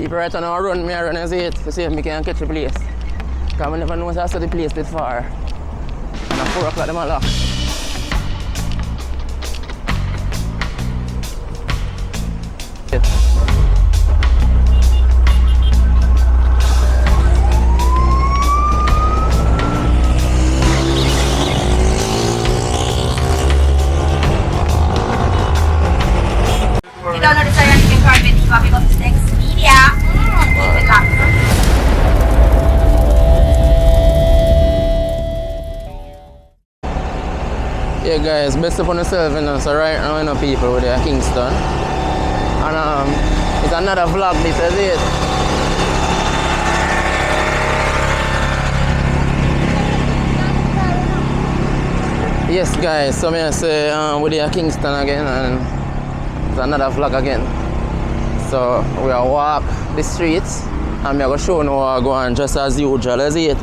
People right on our run, me run as it to see if I can catch the place. Because I never know how the place is far. And at 4 o'clock them are locked. Yeah guys, best of on yourself, you know. So right now, you know, people with Kingston. And it's another vlog, this is it. Yes guys, so I say we're Kingston again, and it's another vlog again. So we are walk the streets and I'm going to show you how I go on just as usual, is it?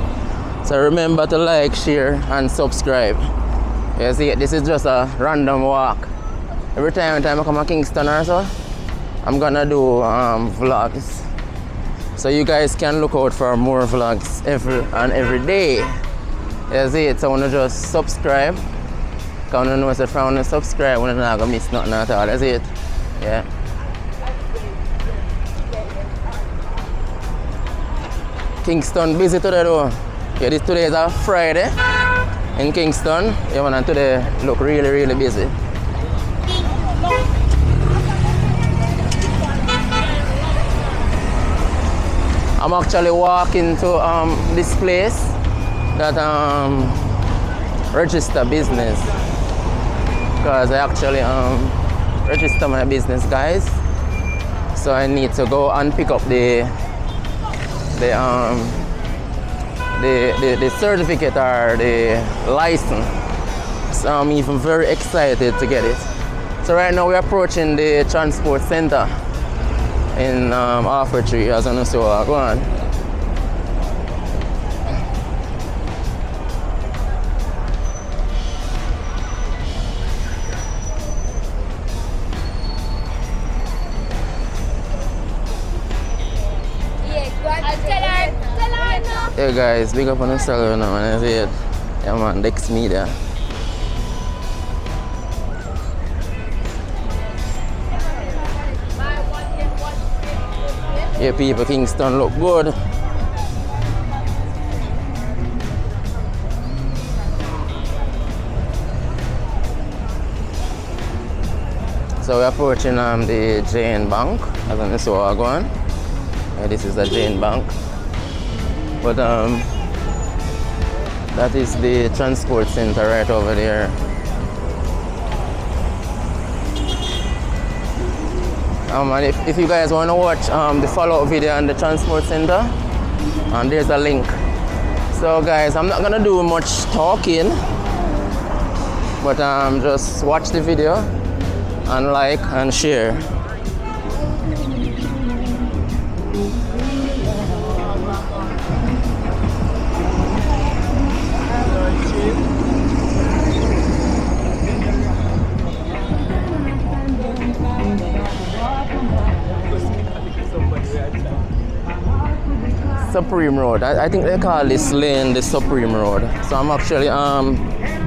So remember to like, share and subscribe. You see, this is just a random walk. Every time I come to Kingston or so, I'm gonna do vlogs. So you guys can look out for more vlogs every day. You see it, so I wanna just subscribe. Because I know if you want to subscribe, you're not gonna miss nothing at all, is it? Yeah. Kingston busy today though. Yeah, today is a Friday in Kingston. Yeah man, and today look really busy. I'm actually walking to this place that register business, because I actually register my business, guys. So I need to go and pick up the certificate or the license. So I'm even very excited to get it. So right now we're approaching the transport center in Tree, as I know, so go on. Hey guys, big up on yourself now, man. I see it. Yeah man, Dex Media. Yeah people, Kingston look good. So we're approaching the Jane Bank, as I saw I go on. Yeah, this is the Jane Bank. But that is the transport center right over there. And if you guys want to watch the follow-up video on the transport center, and there's a link. So guys, I'm not gonna do much talking, but just watch the video and like and share. Supreme Road. I think they call this lane the Supreme Road. So I'm actually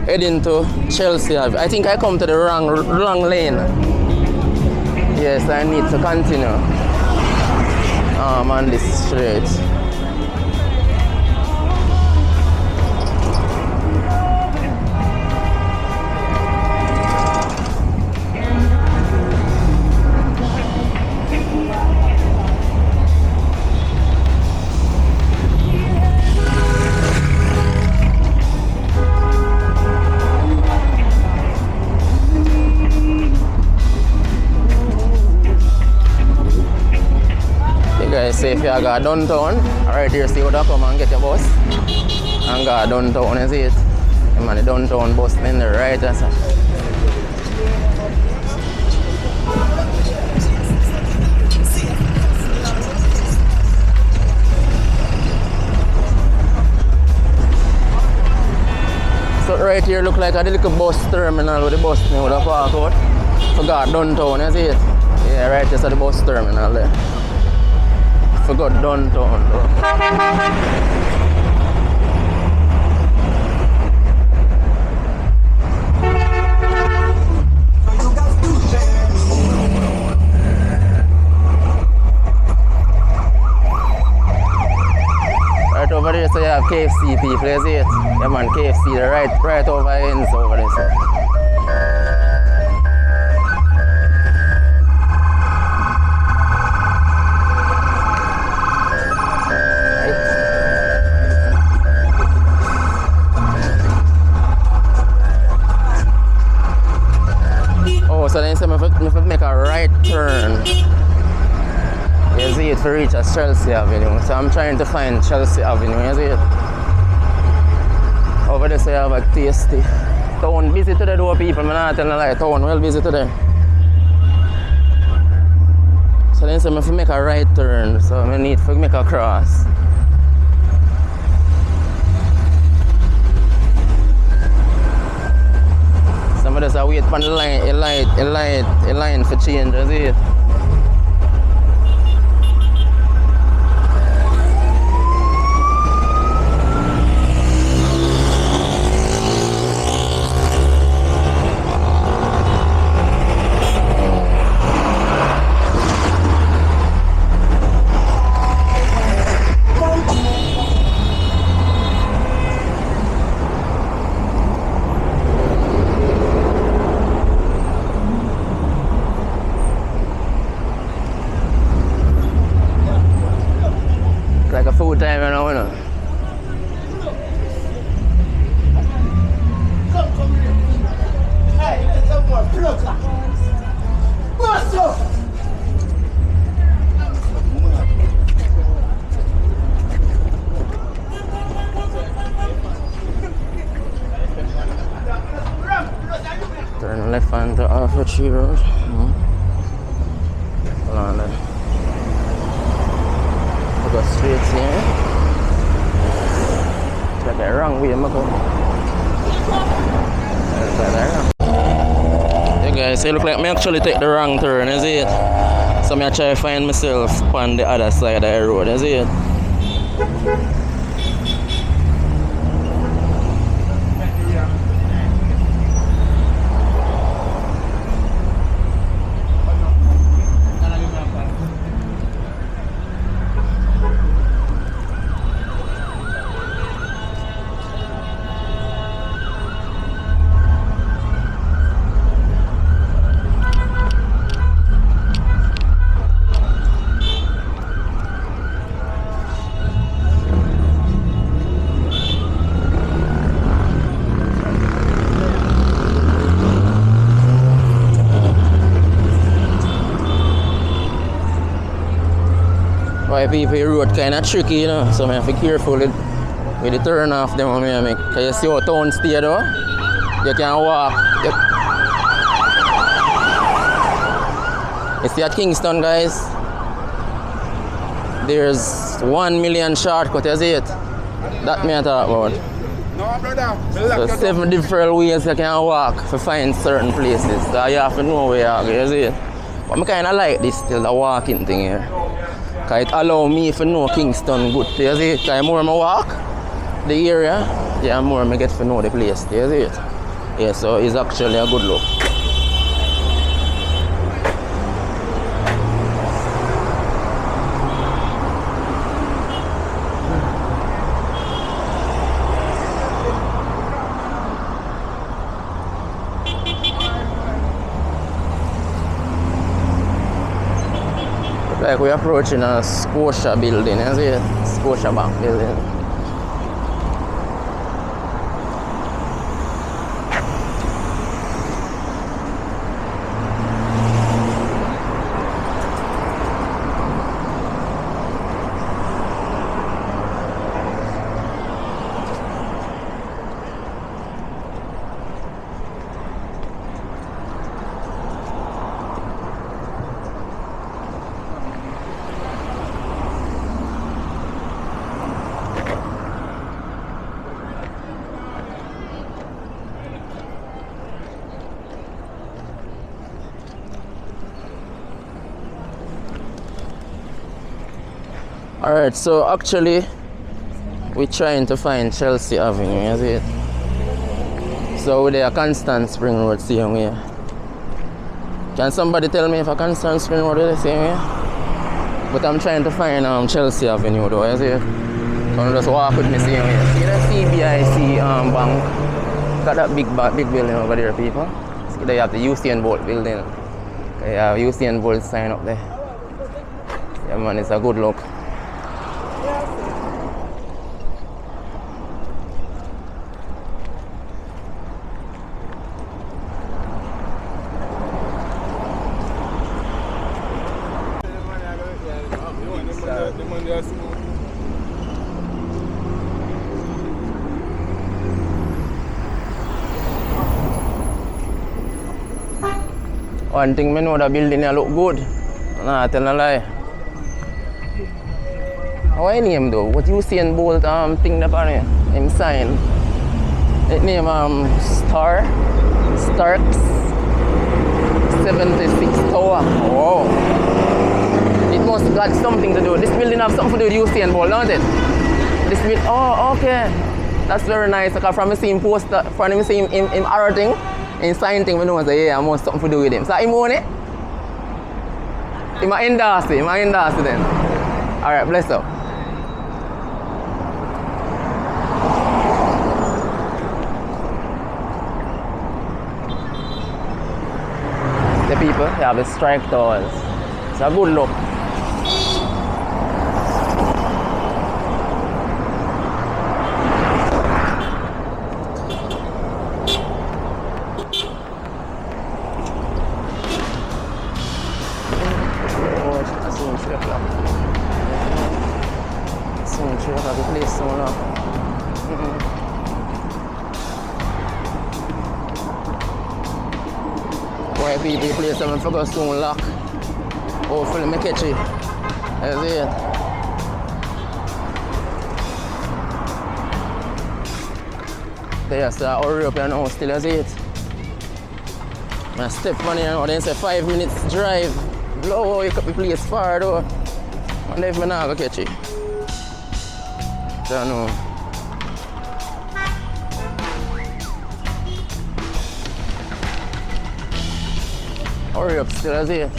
heading to Chelsea. I think I come to the wrong lane. Yes, I need to continue on this street. Say if you go downtown, right here, see what I come and get your bus and go downtown, you see it? I'm on the downtown bus in the right hand side. So right here look like a little bus terminal with the bus would have parked out. So go downtown, you see it? Yeah, right there's the bus terminal there. for go downtown though. Right over there, so you have KFC people, you see it? Yeah man, KFC, they're right over the ends over there. So. Oh, so then you say if I make a right turn. You see it for reach at Chelsea Avenue. So I'm trying to find Chelsea Avenue, you see it? Over there so you have a tasty. Town busy today though people, I'm not telling a lie, town well busy today. So then so if I make a right turn, so I need to make a cross. Somebody just wait for the line for change, you see it? Like a full time you know, you know. Come here. Hey, you get some more plug. What's up? Turn left onto Trafalgar Road. Hold on there. Go straight here. Take the wrong way, I'm going. Yeah guys, it look like me actually take the wrong turn, you see it? So I try to find myself on the other side of the road, you see it? Why people road kind of tricky, you know, so I have to be careful with the turn off them when I make. Because you see how town stay though, you can walk. You see at Kingston guys, there's 1 million shortcut, you see it? That me I talk about. No, brother. So 7 different ways you can walk to find certain places. So you have to know where you are, you see it? But I kind of like this still, the walking thing here. Because it allows me to know Kingston good. You see it? Because the more I walk the area, the more I get to know the place. You see it? Yeah, so it's actually a good look. Like we're approaching a Scotia building, you see it? Scotia Bank building. Alright, so actually we're trying to find Chelsea Avenue, you see it? So we're there Constant Spring Road same way. Can somebody tell me if a Constant Spring Road is the same way? But I'm trying to find Chelsea Avenue though, you see it? So I'm just walk with me same way. See the CBIC bank? Got that big building over there, people. See there you have the Usain Bolt building. You have Usain Bolt sign up there. Yeah man, it's a good look. One thing I know, the building look good. Nah, tell no lie. How I name though? What Usain Bolt thing that on him sign? It name Starks 76 Tower. Wow. It must have got something to do. This building have something to do with Usain Bolt, don't it? This building, oh okay. That's very nice. Because from the same poster, from the same him arrow thing, in sign thing, we know say yeah, I must something to do with him. So him own it? Him endorse it then. Alright, bless up. The people, they have the strike towers. It's a good look. Why people play something for us soon lock? Hopefully me catch it. That's it. They say hurry up here now, still as it. I step on here now, then say 5 minutes drive. Blow you cut the place far though. And if I not go catch it. Don't know. Hurry up, still as it.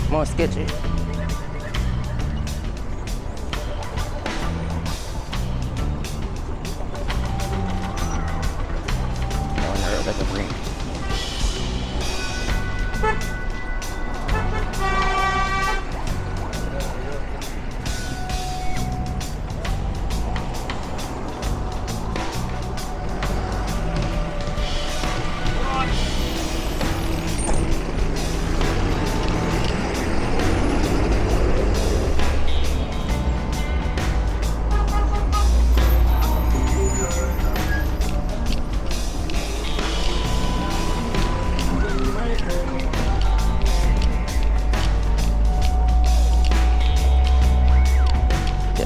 More sketchy.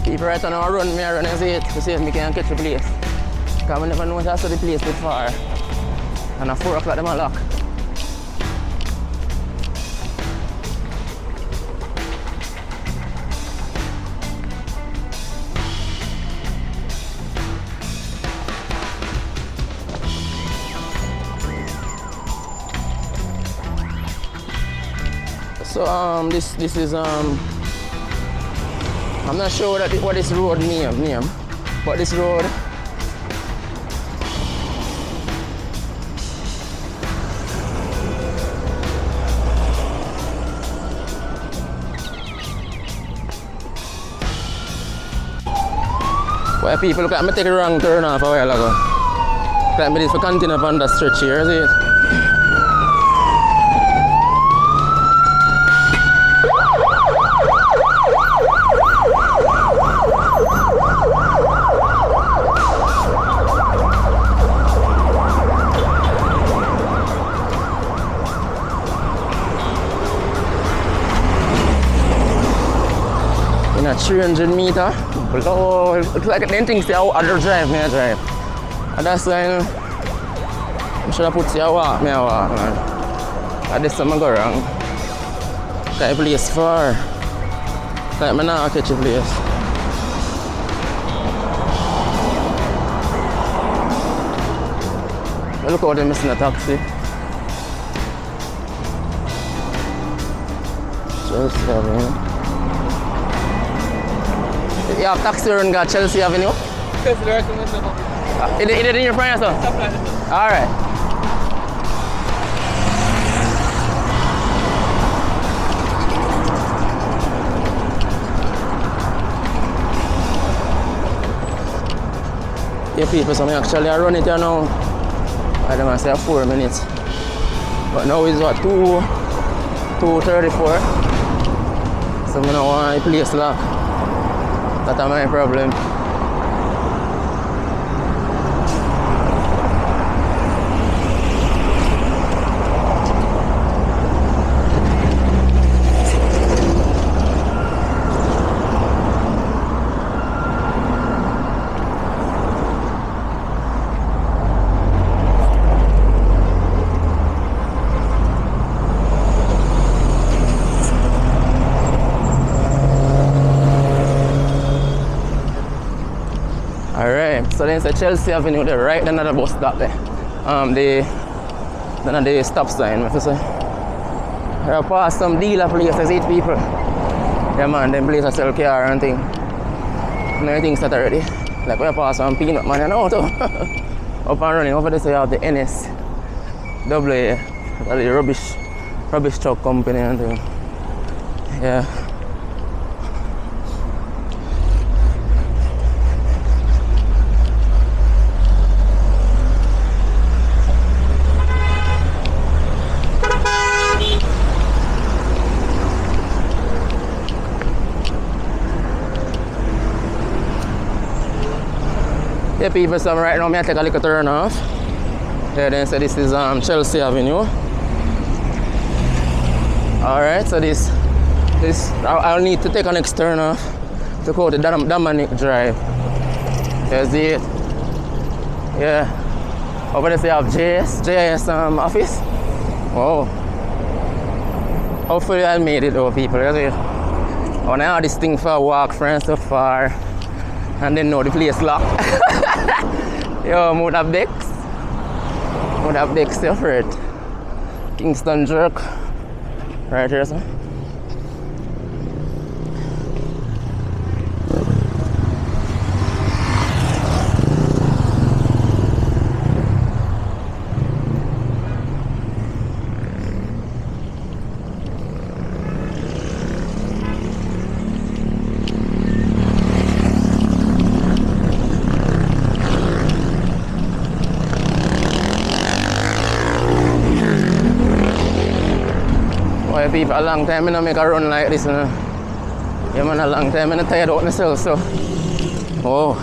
People right now run and see it to see if I can catch the place. Because I never know if I saw the place bit far. And at 4 o'clock them are locked. So this is I'm not sure what this road name, but this road where people look at me take a wrong turn off a while ago. Let me this for continue on that stretch here, see it? In a 300 meter, below, looks like them things say other drive, me I drive. And that's why I should have put say I walk, me I walk, man. And this time I go wrong. Because the place far. Like I now catch the place. Look out, I'm missing a taxi. Chelsea Avenue. You have taxi run got Chelsea Avenue? Is it in your front or something? Alright. Yeah, people, so I actually run it here now. I don't say 4 minutes. But now it's what, 2:34. So I don't want to place lock. That's my problem. So then it's Chelsea Avenue there, right then at the bus stop there. The stop sign, if you say. I pass some dealer places, 8 people. Yeah man, them places sell car and thing. And everything's set already. Like we pass some peanut man and auto. Up and running, over there so you have the NS AA, the rubbish truck company and thing. Yeah. Yeah, people, so right now I take a little turn off. Yeah, then so this is Chelsea Avenue. Alright, so this I'll need to take a next turn off to go to Dominic Drive. You see it? Yeah. Over there they have JS office. Wow. Hopefully I made it though, people. You see? Oh, now this thing for a walk from so far. And then know the place locked. Yo, would have decks. Would have decks there for it. Kingston jerk. Right here, sir. People, a long time I don't make a run like this, you know? Yeah man, a long time I'm tired out myself, so oh.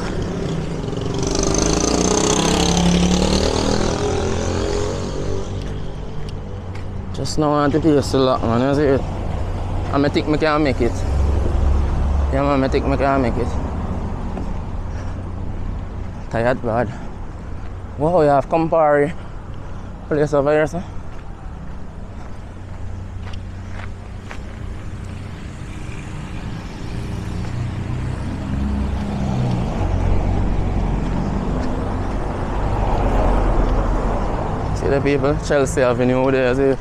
Just now I want to place the lock, man, you see it? And I think I can make it. Yeah man, I think I can make it. Tired bad. Wow, you have Campari place over here, sir. The people, Chelsea Avenue there, see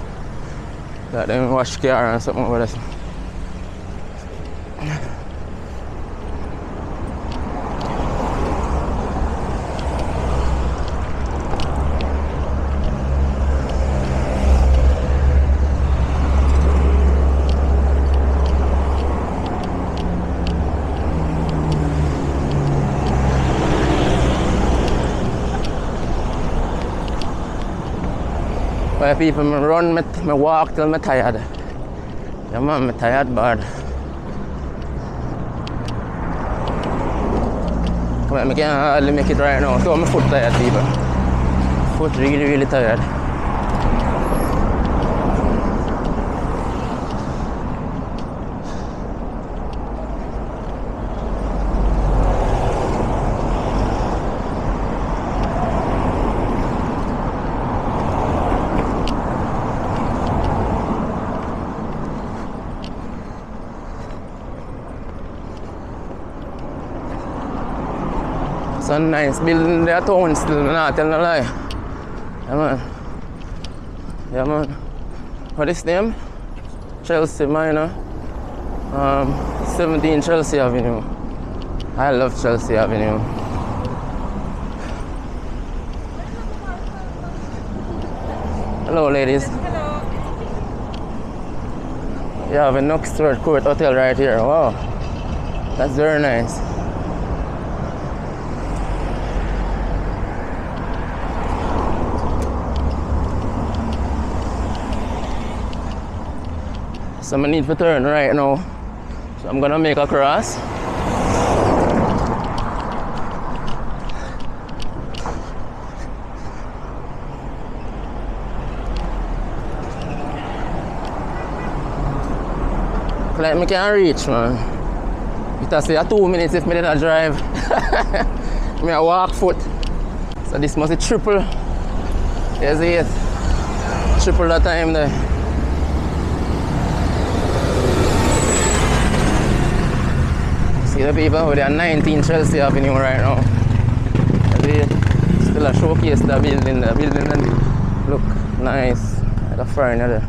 that them wash car and something over there. Where people run, me walk till I'm tired. Yeah man, I'm tired bad. But I can't hardly make it right now. So my foot tired, people. Foot really tired. It's a nice building there, town still, not telling a lie. Yeah, man. Yeah, man. What is name? Chelsea Minor. 17 Chelsea Avenue. I love Chelsea Avenue. Hello, ladies. Hello. You have a Knoxford Court Hotel right here. Wow. That's very nice. So I need to turn right now. So I'm gonna make a cross. Like me can reach, man. It has say 2 minutes if me did not drive. Me a walk foot. So this must be triple. You see it? Triple the time there. See the people with their 19 Chelsea Avenue right now. You see it? Still a showcase the building. The building look nice. Like a foreigner there.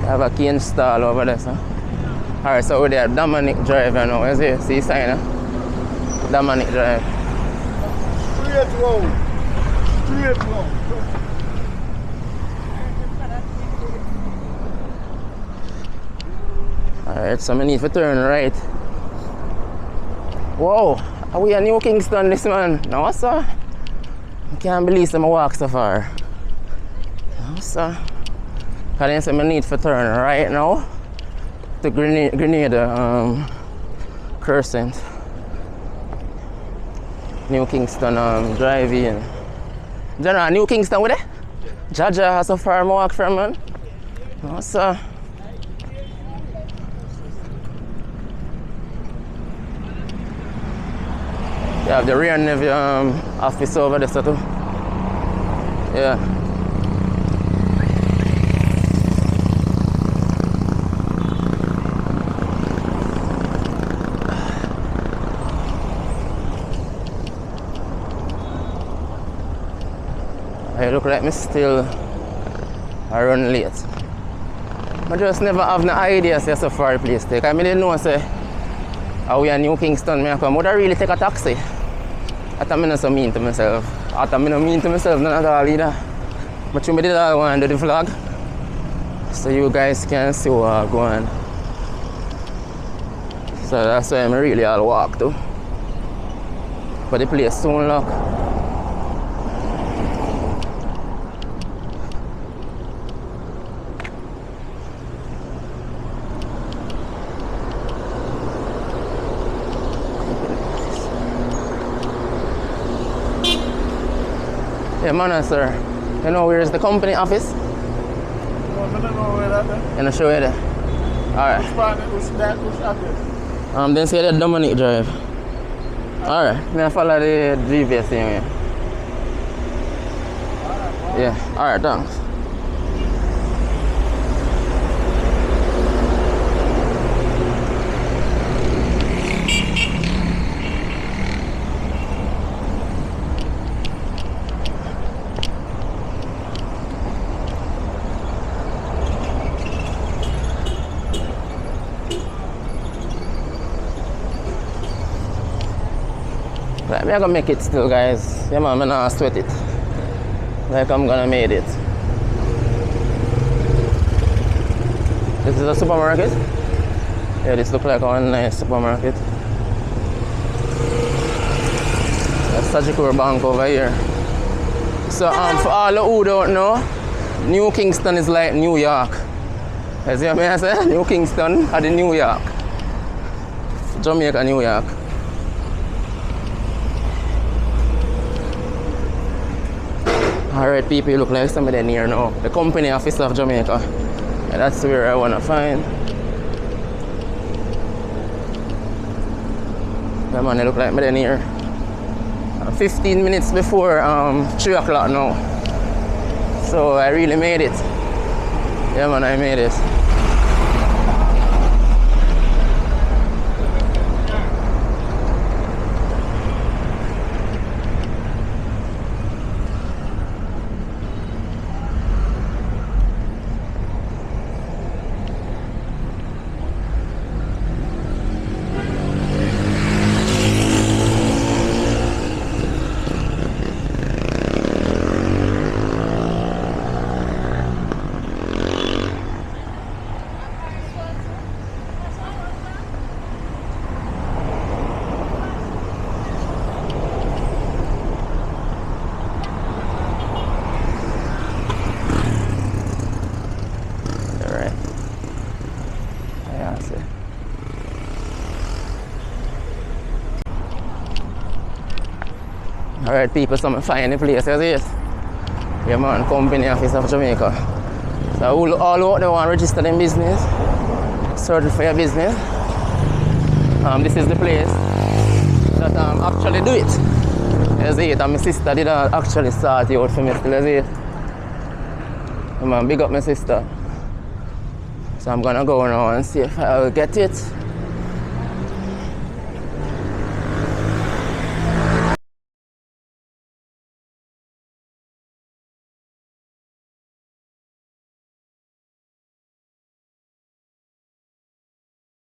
I have a Kingston over there, so. Alright, so we're there, Dominic Drive now. You see sign, Dominic Drive. Straight road. Straight road. Alright, so I need to turn right. Whoa, are we in New Kingston this man? Now what's up? I can't believe I walk so far. Now what's up? Because I need to turn right now to Grenada Crescent. New Kingston drive in. General, New Kingston with it? Jaja has a far walk from, man. What's up? You have the rear Navy office over there, so too. Yeah. I look like me still I run late. I just never have no idea say so far place take. I didn't know say how we in New Kingston me come. Would I really take a taxi? I thought I not so mean to myself. I thought I not mean to myself none at all either. But you did all want to do the vlog. So you guys can see what I'm going. So that's why I'm really all walk to. But the place soon lock. Yeah, man, sir. You know where is the company office? I don't know where that is. You know, show you there. Alright. Which address? Then say the Dominic Drive. Alright. May I follow the GPS thing here? Yeah. Alright, thanks. Right, I'm gonna make it still, guys. Yeah, man, I'm not sweat it. Like I'm gonna make it. This is a supermarket. Yeah, this looks like a nice supermarket. That's Sagicor Bank over here. So for all who don't know, New Kingston is like New York. You see what I say? New Kingston are the New York. Jamaica, New York. Alright people, you look like somebody near now. The company office of Jamaica. And that's where I wanna find. Yeah man, they look like me near. 15 minutes before 3 o'clock now. So I really made it. Yeah man, I made it. see. Alright people, so I'm finding the place, you see it? Yeah man, Company Office of Jamaica. So all out there want to register in business, search for your business. This is the place that actually do it. You see it, and my sister did actually start it out for me still, you see it? Man, big up my sister. So I'm gonna go now and see if I'll get it.